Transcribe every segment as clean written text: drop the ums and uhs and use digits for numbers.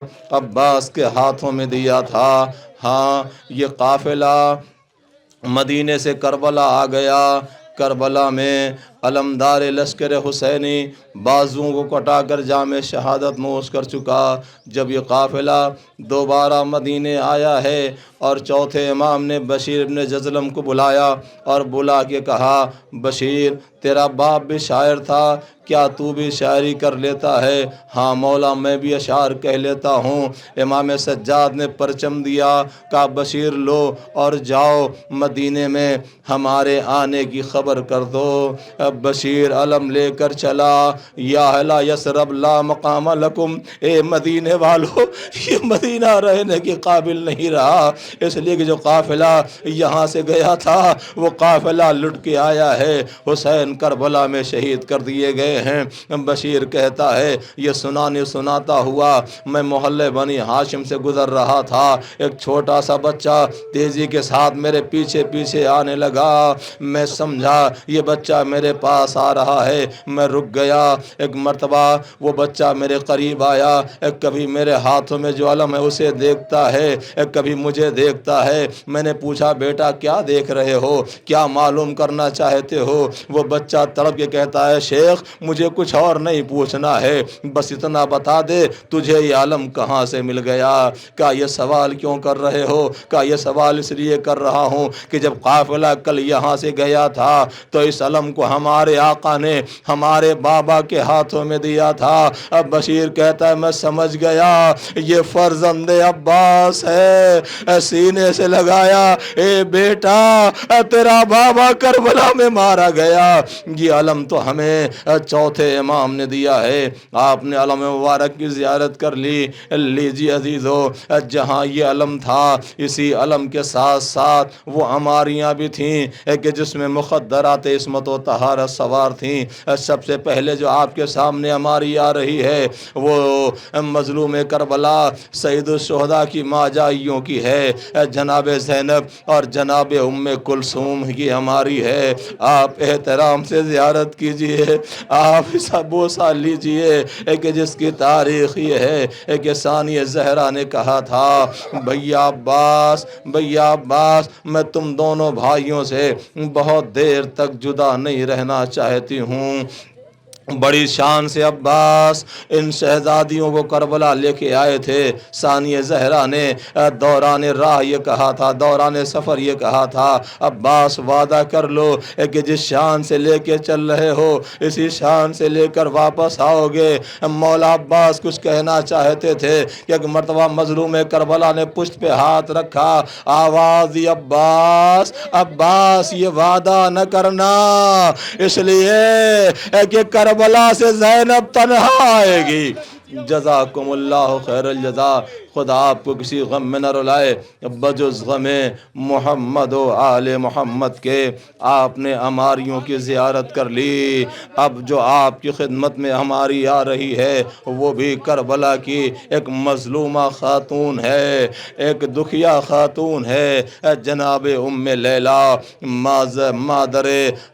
عباس کے ہاتھوں میں دیا تھا۔ ہاں، یہ قافلہ مدینے سے کربلا آ گیا۔ کربلا میں علمدار لشکر حسینی بازوؤں کو کٹا کر جام شہادت نوش کر چکا۔ جب یہ قافلہ دوبارہ مدینے آیا ہے اور چوتھے امام نے بشیر ابن جزلم کو بلایا اور بلا کے کہا، بشیر تیرا باپ بھی شاعر تھا، کیا تو بھی شاعری کر لیتا ہے؟ ہاں مولا، میں بھی اشعار کہہ لیتا ہوں۔ امام سجاد نے پرچم دیا، کہا بشیر لو اور جاؤ مدینے میں ہمارے آنے کی خبر کر دو۔ بشیر علم لے کر چلا، یا اہل یثرب لا مقام لکم، اے مدینے والو یہ مدینہ رہنے کے قابل نہیں رہا، اس لیے کہ جو قافلہ یہاں سے گیا تھا وہ قافلہ لٹ کے آیا ہے، حسین کربلا میں شہید کر دیے گئے ہیں۔ بشیر کہتا ہے، یہ سناتا ہوا میں محلے بنی ہاشم سے گزر رہا تھا، ایک چھوٹا سا بچہ تیزی کے ساتھ میرے پیچھے پیچھے آنے لگا، میں سمجھا یہ بچہ میرے پاس آ رہا ہے، میں رک گیا۔ ایک مرتبہ وہ بچہ میرے قریب آیا، کبھی میرے ہاتھوں میں جو علم ہے اسے دیکھتا ہے، کبھی مجھے دیکھتا ہے۔ میں نے پوچھا، بیٹا کیا دیکھ رہے ہو، کیا معلوم کرنا چاہتے ہو؟ وہ بچہ تڑپ کے کہتا ہے، شیخ مجھے کچھ اور نہیں پوچھنا ہے، بس اتنا بتا دے تجھے یہ علم کہاں سے مل گیا؟ کہا یہ سوال کیوں کر رہے ہو؟ کہا یہ سوال اس لیے کر رہا ہوں کہ جب قافلہ کل یہاں سے گیا تھا تو اس علم کو ہمارے آقا نے ہمارے بابا کے ہاتھوں میں دیا تھا۔ اب بشیر کہتا ہے، میں سمجھ گیا یہ فرزند عباس ہے۔ سینے سے لگایا، اے بیٹا تیرا بابا کربلا میں مارا گیا، یہ علم تو ہمیں چوتھے امام نے دیا ہے۔ آپ نے علم مبارک کی زیارت کر لی۔ لیجیے عزیزو، جہاں یہ علم تھا اسی علم کے ساتھ ساتھ وہ عماریاں بھی تھیں کہ جس میں مخدرات عصمت و طہارت سوار تھیں۔ سب سے پہلے جو آپ کے سامنے عماری آ رہی ہے وہ مظلوم کربلا سید الشہداء کی ماجائیوں کی ہے، جناب زینب اور جناب ام کلثوم کی ہماری ہے۔ آپ احترام سے زیارت کیجئے، آپ اسا بوسہ لیجئے کہ جس کی تاریخ یہ ہے کہ ثانی زہرا نے کہا تھا، بھیا عباس میں تم دونوں بھائیوں سے بہت دیر تک جدا نہیں رہنا چاہتی ہوں۔ بڑی شان سے عباس ان شہزادیوں کو کربلا لے کے آئے تھے۔ ثانی زہرا نے دوران راہ یہ کہا تھا، دوران سفر یہ کہا تھا، عباس وعدہ کر لو کہ جس شان سے لے کے چل رہے ہو اسی شان سے لے کر واپس آؤ گے۔ مولا عباس کچھ کہنا چاہتے تھے کہ ایک مرتبہ مظلوم کربلا نے پشت پہ ہاتھ رکھا، آواز دی، عباس یہ وعدہ نہ کرنا، اس لیے کہ کربلا سے زینب تنہا آئے گی۔ جزاکم اللہ خیر الجزا۔ خدا آپ کو کسی غم میں نہ رلائے بجز غم محمد و آل محمد کے۔ آپ نے عماریوں کی زیارت کر لی، اب جو آپ کی خدمت میں ہماری آ رہی ہے وہ بھی کربلا کی ایک مظلومہ خاتون ہے، ایک دکھیا خاتون ہے، جناب ام لیلا مادر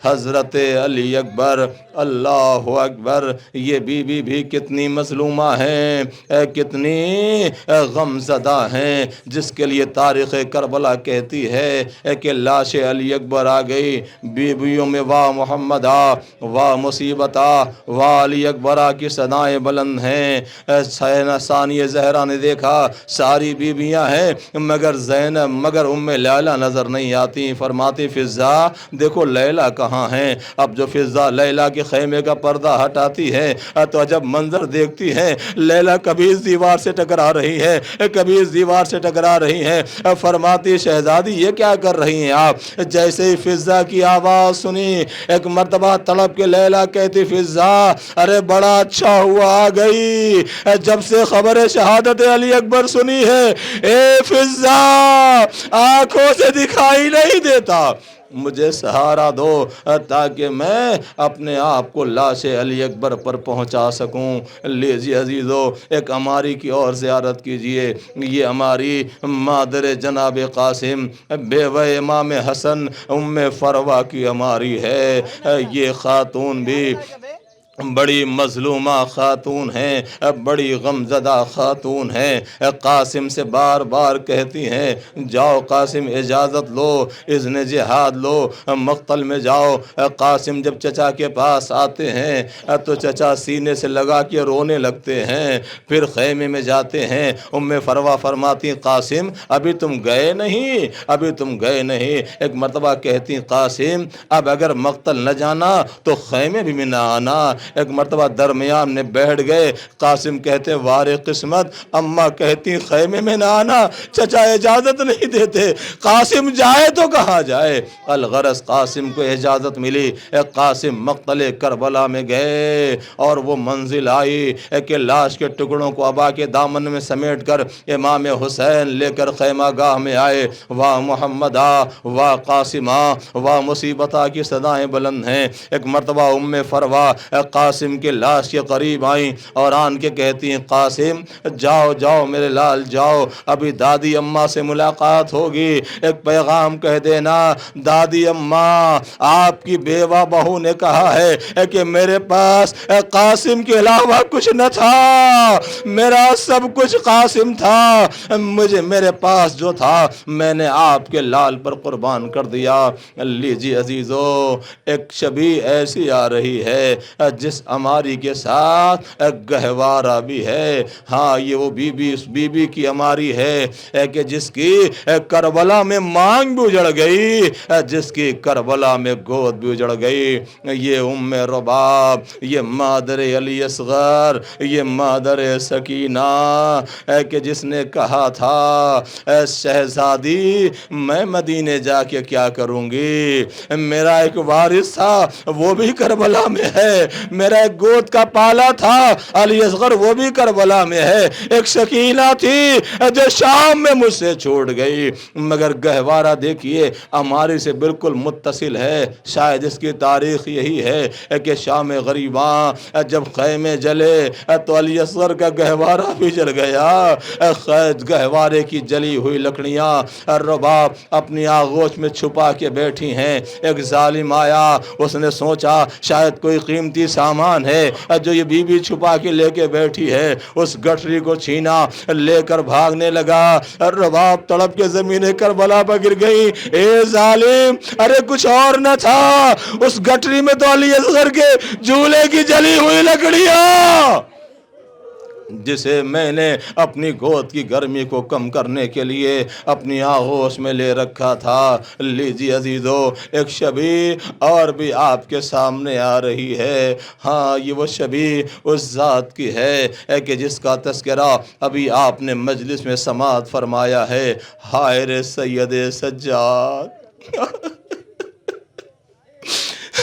حضرت علی اکبر۔ اللہ اکبر، یہ بی بی بھی کتنی مظلومہ ہیں، کتنی غم زدہ ہیں، جس کے لیے تاریخ کربلا کہتی ہے کہ لاش علی اکبر آ گئی، بیویوں میں واہ محمد آ، واہ مصیبت آ، واہ علی اکبر آ کی صدائیں بلند ہیں۔ ثانی زہرا نے دیکھا ساری بیویاں ہیں مگر ام لیلا نظر نہیں آتی، فرماتی فضا دیکھو لیلا کہاں ہیں؟ اب جو فضا لیلا کے خیمے کا پردہ ہٹاتی ہے تو عجب منظر دیکھتی ہے، لیلا کبھی اس دیوار سے ٹکرا رہی ہے، کبھی اس دیوار سے ٹکرا رہی ہے۔ فرماتی شہزادی یہ کیا کر رہی ہیں آپ؟ جیسے ہی فضا کی آواز سنی ایک مرتبہ تڑپ کے لیلا کہتی، فضا ارے بڑا اچھا ہوا آ گئی، جب سے خبر شہادت علی اکبر سنی ہے، اے فضا آنکھوں سے دکھائی نہیں دیتا، مجھے سہارا دو تاکہ میں اپنے آپ کو لاش علی اکبر پر پہنچا سکوں۔ لیجیے عزیزو، ایک عماری کی اور زیارت کیجئے، یہ عماری مادر جناب قاسم بیوہ امام حسن ام فروہ کی عماری ہے۔ یہ خاتون بھی بڑی مظلومہ خاتون ہیں، بڑی غمزدہ خاتون ہیں، قاسم سے بار بار کہتی ہیں جاؤ قاسم اجازت لو، اذن جہاد لو، مقتل میں جاؤ۔ قاسم جب چچا کے پاس آتے ہیں تو چچا سینے سے لگا کے رونے لگتے ہیں، پھر خیمے میں جاتے ہیں۔ ام فروا فرماتی قاسم ابھی تم گئے نہیں، ابھی تم گئے نہیں۔ ایک مرتبہ کہتی قاسم اب اگر مقتل نہ جانا تو خیمے بھی میں نہ آنا۔ ایک مرتبہ درمیان میں بیٹھ گئے، قاسم کہتے وارے قسمت، اماں کہتی خیمے میں نہ آنا، چچا اجازت نہیں دیتے، قاسم جائے تو کہاں جائے۔ الغرض قاسم کو اجازت ملی، قاسم مقتل کربلا میں گئے اور وہ منزل آئی کہ لاش کے ٹکڑوں کو ابا کے دامن میں سمیٹ کر امام حسین لے کر خیمہ گاہ میں آئے۔ واہ محمدہ، واہ قاسمہ، واہ مصیبتہ کی صدائیں بلند ہیں۔ ایک مرتبہ ام فروا قاسم کے لاش کے قریب آئیں اور آن کے کہتی ہیں قاسم جاؤ جاؤ میرے لال جاؤ، ابھی دادی اماں سے ملاقات ہوگی، ایک پیغام کہہ دینا دادی اماں آپ کی بیوہ بہو نے کہا ہے کہ میرے پاس قاسم کے علاوہ کچھ نہ تھا، میرا سب کچھ قاسم تھا، مجھے میرے پاس جو تھا میں نے آپ کے لال پر قربان کر دیا۔ لیجیے عزیزو، ایک شبی ایسی آ رہی ہے جس اماری کے ساتھ گہوارہ بھی ہے۔ ہاں یہ وہ بی بی کی اماری ہے کہ جس کی کربلا میں مانگ بھی اجڑ گئی، جس کی کربلا میں گود بھی اجڑ گئی۔ یہ ام رباب، یہ مادر علی اصغر، یہ مادر سکینہ کہ جس نے کہا تھا شہزادی میں مدینے جا کے کیا کروں گی، میرا ایک وارث تھا وہ بھی کربلا میں ہے، میرا ایک گود کا پالا تھا علی اصغر وہ بھی کربلا میں ہے، ایک سکینہ تھی جو شام میں مجھ سے چھوڑ گئی۔ مگر گہوارہ دیکھیے ہماری سے بالکل متصل ہے، شاید اس کی تاریخ یہی ہے کہ شام غریباں جب خیمے جلے تو علی اصغر کا گہوارہ بھی جل گیا۔ گہوارے کی جلی ہوئی لکڑیاں رباب اپنی آغوش میں چھپا کے بیٹھی ہیں۔ ایک ظالم آیا، اس نے سوچا شاید کوئی قیمتی سامان ہے جو یہ بی بی چھپا کے لے کے بیٹھی ہے، اس گٹری کو چھینا، لے کر بھاگنے لگا۔ رباب تڑپ کے زمین کربلا پر گر گئی۔ اے ظالم، ارے کچھ اور نہ تھا، اس گٹری میں تو علی اصغر کے جھولے کی جلی ہوئی لکڑیاں جسے میں نے اپنی گود کی گرمی کو کم کرنے کے لیے اپنی آغوش میں لے رکھا تھا۔ لیجیے عزیزو، ایک شبیہ اور بھی آپ کے سامنے آ رہی ہے۔ ہاں یہ وہ شبیہ اس ذات کی ہے کہ جس کا تذکرہ ابھی آپ نے مجلس میں سماعت فرمایا ہے۔ ہائے رے سید سجاد،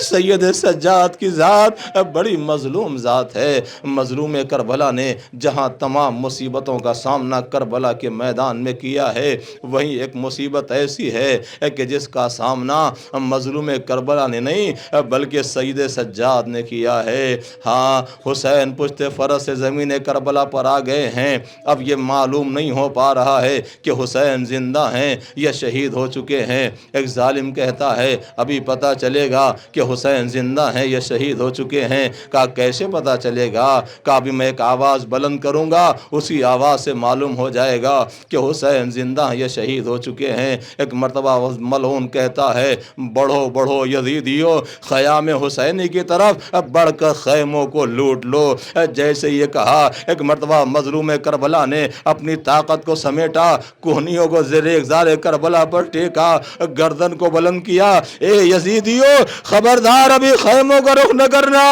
سید سجاد کی ذات بڑی مظلوم ذات ہے۔ مظلوم کربلا نے جہاں تمام مصیبتوں کا سامنا کربلا کے میدان میں کیا ہے، وہیں ایک مصیبت ایسی ہے کہ جس کا سامنا مظلوم کربلا نے نہیں بلکہ سید سجاد نے کیا ہے۔ ہاں حسین پشت فرس سے زمین کربلا پر آ گئے ہیں، اب یہ معلوم نہیں ہو پا رہا ہے کہ حسین زندہ ہیں یا شہید ہو چکے ہیں۔ ایک ظالم کہتا ہے ابھی پتہ چلے گا کہ حسین زندہ ہیں یا شہید ہو چکے ہیں۔ کہا کیسے پتا چلے گا؟ کہا بھی میں ایک آواز بلند کروں گا، اسی آواز سے معلوم ہو جائے گا کہ حسین زندہ ہیں یا شہید ہو چکے ہیں۔ ایک مرتبہ ملعون کہتا ہے بڑھو بڑھو یزیدیو، خیام حسینی کی طرف بڑھ کر خیموں کو لوٹ لو۔ جیسے یہ کہا ایک مرتبہ مظلوم کربلا نے اپنی طاقت کو سمیٹا، کوہنیوں کو زیر اقزار کربلا پر ٹیکا، گردن کو بلند کیا۔ اے یزیدیو خبردار، ابھی خیموں کا رخ نہ کرنا،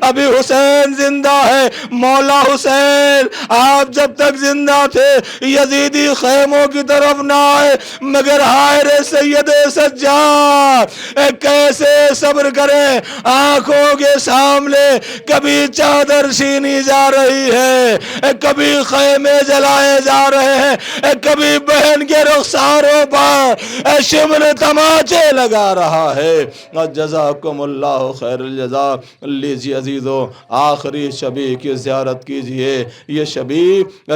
ابھی حسین زندہ ہے، مولا حسین آپ جب تک زندہ تھے یزیدی خیموں کی طرف نہ آئے۔ مگر ہائے رے سید سجاد، کیسے صبر کریں، آنکھوں کے سامنے کبھی چادر چھینی جا رہی ہے، کبھی خیمے جلائے جا رہے ہیں، کبھی بہن کے رخساروں پر شمن تماچے لگا رہا ہے۔ جزاکم اللہ خیر الجزا۔ لیجیے عزیزو، آخری شبیہ کی زیارت کیجئے۔ یہ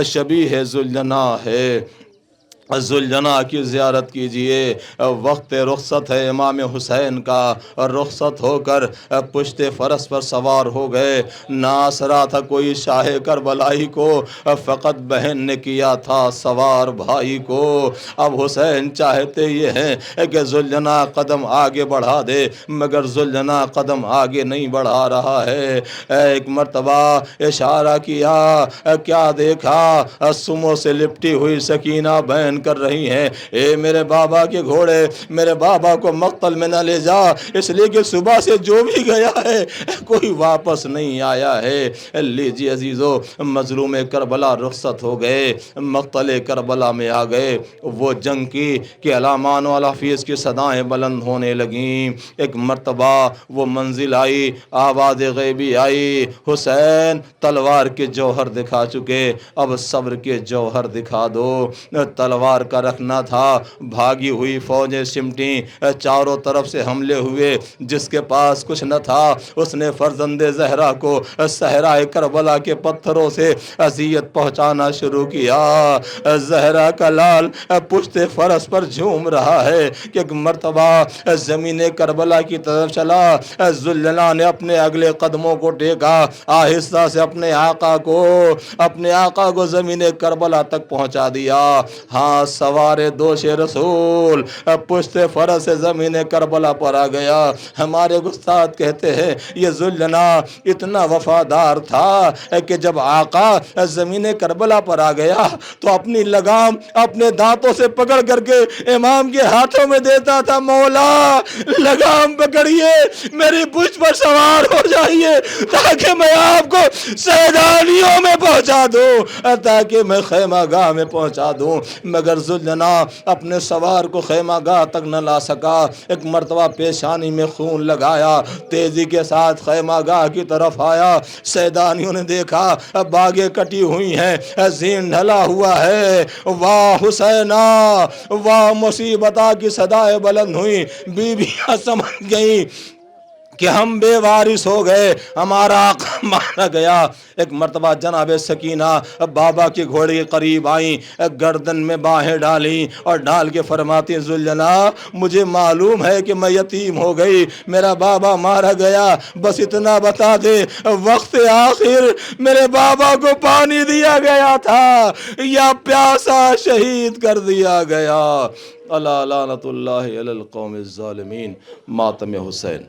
شبیہ ذوالجناح ہے۔ ذوالجناح کی زیارت کیجئے۔ وقت رخصت ہے امام حسین کا، اور رخصت ہو کر پشت فرس پر سوار ہو گئے۔ نہ آسرا تھا کوئی شاہ کربلائی کو، فقط بہن نے کیا تھا سوار بھائی کو۔ اب حسین چاہتے یہ ہیں کہ ذوالجناح قدم آگے بڑھا دے، مگر ذوالجناح قدم آگے نہیں بڑھا رہا ہے۔ ایک مرتبہ اشارہ کیا، کیا دیکھا؟ سمو سے لپٹی ہوئی سکینہ بہن کر رہی ہیں، اے میرے بابا کے گھوڑے، میرے بابا کو مقتل میں نہ لے جا، اس لیے کہ صبح سے جو بھی گیا ہے کوئی واپس نہیں آیا ہے۔ لیجیے عزیزو، مظلوم کربلا رخصت ہو گئے، مقتل کربلا میں آ گئے۔ وہ جنگ کی کہ الامان والا فیس کی صدائیں بلند ہونے لگیں۔ ایک مرتبہ وہ منزل آئی، آواز غیبی آئی، حسین تلوار کے جوہر دکھا چکے، اب صبر کے جوہر دکھا دو۔ تلوار کا رکھنا تھا، بھاگی ہوئی فوجیں سمٹیں، چاروں طرف سے حملے ہوئے، جس کے پاس کچھ نہ تھا اس نے فرزند زہرا کو صحرائے کربلا کے پتھروں سے اذیت پہنچانا شروع کیا۔ زہرا کا لال پشت فرس پر جھوم رہا ہے کہ ایک مرتبہ زمین کربلا کی طرف چلا، ذوالجلال نے اپنے اگلے قدموں کو ٹیکا، آہستہ سے اپنے آقا کو زمین کربلا تک پہنچا دیا۔ ہاں سوار دوش رسول پشت فرس سے زمین کربلا پر آ گیا۔ ہمارے استاد کہتے ہیں یہ ذوالجلال اتنا وفادار تھا کہ جب آقا زمین کربلا پر آ گیا تو اپنی لگام اپنے دانتوں سے پکڑ کر کے امام کے ہاتھوں میں دیتا تھا، مولا لگام پکڑیے، میری پشت پر سوار ہو جائیے تاکہ میں آپ کو سیدانیوں میں پہنچا دوں، تاکہ میں خیمہ گاہ میں پہنچا دوں۔ مگر ذوالجلال اپنے سوار کو خیمہ گاہ تک نہ لا سکا۔ ایک مرتبہ پیشانی میں خون لگایا، تیزی کے ساتھ خیمہ گاہ کی طرف آیا۔ سیدانیوں نے دیکھا باغیں کٹی ہوئی ہیں، زین ڈھلا ہوا ہے، واہ حسینہ واہ مصیبتہ کی صدائیں بلند ہوئیں۔ بیویاں سمجھ گئیں کہ ہم بے وارث ہو گئے، ہمارا آقا مارا گیا۔ ایک مرتبہ جناب سکینہ بابا کے گھوڑے کے قریب آئیں، گردن میں باہیں ڈالیں اور ڈال کے فرماتی ہیں، ذوالجلال مجھے معلوم ہے کہ میں یتیم ہو گئی، میرا بابا مارا گیا، بس اتنا بتا دے وقت آخر میرے بابا کو پانی دیا گیا تھا یا پیاسا شہید کر دیا گیا؟ الا لعنت اللہ علی القوم الظالمین۔ ماتم حسین۔